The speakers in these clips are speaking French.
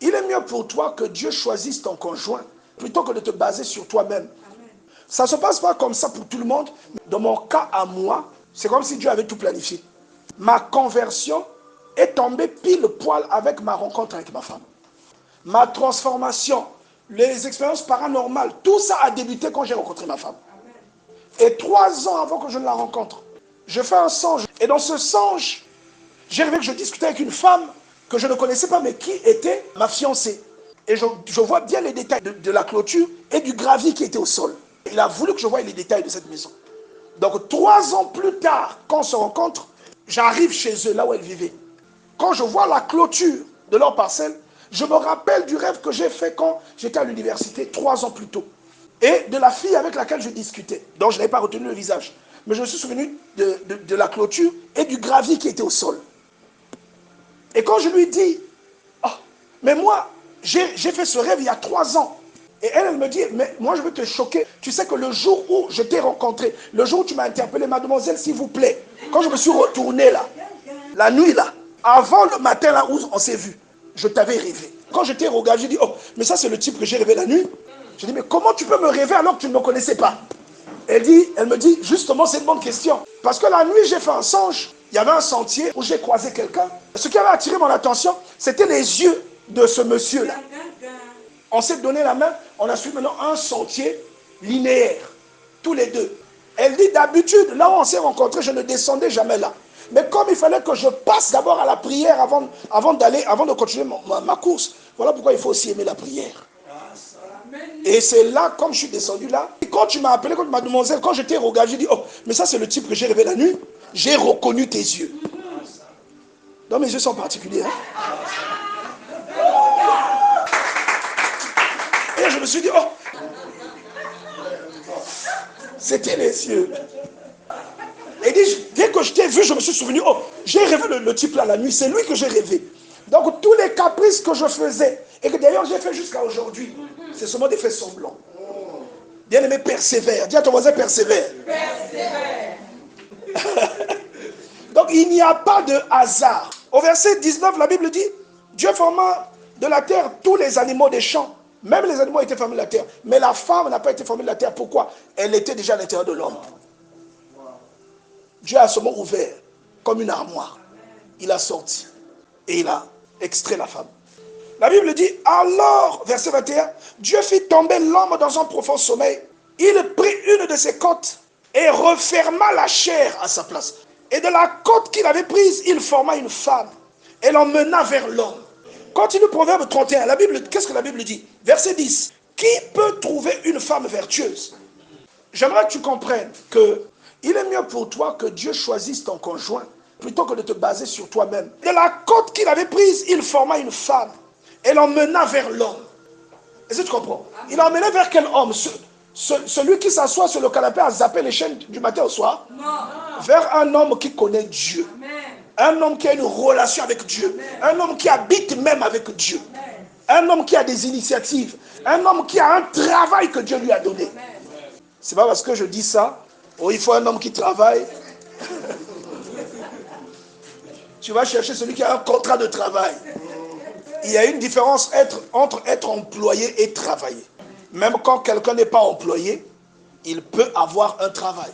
Il est mieux pour toi que Dieu choisisse ton conjoint plutôt que de te baser sur toi-même. Ça ne se passe pas comme ça pour tout le monde. Dans mon cas à moi, c'est comme si Dieu avait tout planifié. Ma conversion est tombée pile poil avec ma rencontre avec ma femme. Ma transformation, les expériences paranormales, tout ça a débuté quand j'ai rencontré ma femme. Et 3 ans avant que je ne la rencontre, je fais un songe. Et dans ce songe, j'ai rêvé que je discutais avec une femme que je ne connaissais pas, mais qui était ma fiancée. Et je vois bien les détails de la clôture et du gravier qui était au sol. Il a voulu que je voie les détails de cette maison. Donc 3 ans plus tard, quand on se rencontre, j'arrive chez eux, là où elle vivait. Quand je vois la clôture de leur parcelle, je me rappelle du rêve que j'ai fait quand j'étais à l'université 3 ans plus tôt. Et de la fille avec laquelle je discutais, dont je n'avais pas retenu le visage. Mais je me suis souvenu de la clôture et du gravier qui était au sol. Et quand je lui dis, oh, mais moi, j'ai fait ce rêve il y a 3 ans. Et elle me dit, mais moi je veux te choquer. Tu sais que le jour où je t'ai rencontré, le jour où tu m'as interpellé, mademoiselle, s'il vous plaît, quand je me suis retourné là, la nuit là, avant le matin là où on s'est vu, je t'avais rêvé. Quand je t'ai regardé, j'ai dit, oh, mais ça c'est le type que j'ai rêvé la nuit. J'ai dit, mais comment tu peux me rêver alors que tu ne me connaissais pas? Elle me dit, justement, c'est une bonne question. Parce que la nuit, j'ai fait un songe. Il y avait un sentier où j'ai croisé quelqu'un. Ce qui avait attiré mon attention, c'était les yeux de ce monsieur-là. On s'est donné la main, on a suivi maintenant un sentier linéaire, tous les deux. Elle dit, d'habitude, là où on s'est rencontrés, je ne descendais jamais là. Mais comme il fallait que je passe d'abord à la prière avant de continuer ma course, voilà pourquoi il faut aussi aimer la prière. Et c'est là, comme je suis descendu là, et quand tu m'as appelé comme mademoiselle, quand je t'ai regardé, j'ai dit, oh, mais ça c'est le type que j'ai rêvé la nuit, j'ai reconnu tes yeux. Donc mes yeux sont particuliers. Hein? Et je me suis dit, oh, c'était les yeux. Et dès que je t'ai vu, je me suis souvenu, oh, j'ai rêvé le type là la nuit, c'est lui que j'ai rêvé. Donc tous les caprices que je faisais, et que d'ailleurs j'ai fait jusqu'à aujourd'hui, c'est seulement des faits semblants. Bien-aimé, persévère. Dis à ton voisin, persévère. Persévère. Donc il n'y a pas de hasard. Au verset 19, la Bible dit, Dieu forma de la terre tous les animaux des champs. Même les animaux étaient formés de la terre. Mais la femme n'a pas été formée de la terre. Pourquoi? Elle était déjà à l'intérieur de l'homme. Dieu a seulement ouvert comme une armoire. Il a sorti et il a extrait la femme. La Bible dit, alors, verset 21, Dieu fit tomber l'homme dans un profond sommeil. Il prit une de ses côtes et referma la chair à sa place. Et de la côte qu'il avait prise, il forma une femme et l'emmena vers l'homme. Continue Proverbe 31. La Bible, qu'est-ce que la Bible dit? Verset 10. Qui peut trouver une femme vertueuse? J'aimerais que tu comprennes que il est mieux pour toi que Dieu choisisse ton conjoint plutôt que de te baser sur toi-même. De la côte qu'il avait prise, il forma une femme et l'emmena vers l'homme. Est-ce que tu comprends? Il l'a emmené vers quel homme? Celui qui s'assoit sur le canapé à zapper les chaînes du matin au soir? Non. Vers un homme qui connaît Dieu. Amen. Un homme qui a une relation avec Dieu. Amen. Un homme qui habite même avec Dieu. Amen. Un homme qui a des initiatives. Un homme qui a un travail que Dieu lui a donné. C'est pas parce que je dis ça, oh, il faut un homme qui travaille. Tu vas chercher celui qui a un contrat de travail. Il y a une différence entre être employé et travailler. Même quand quelqu'un n'est pas employé, il peut avoir un travail.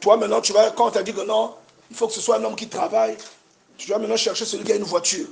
Toi maintenant, quand on t'a dit que non, il faut que ce soit un homme qui travaille, tu vas maintenant chercher celui qui a une voiture.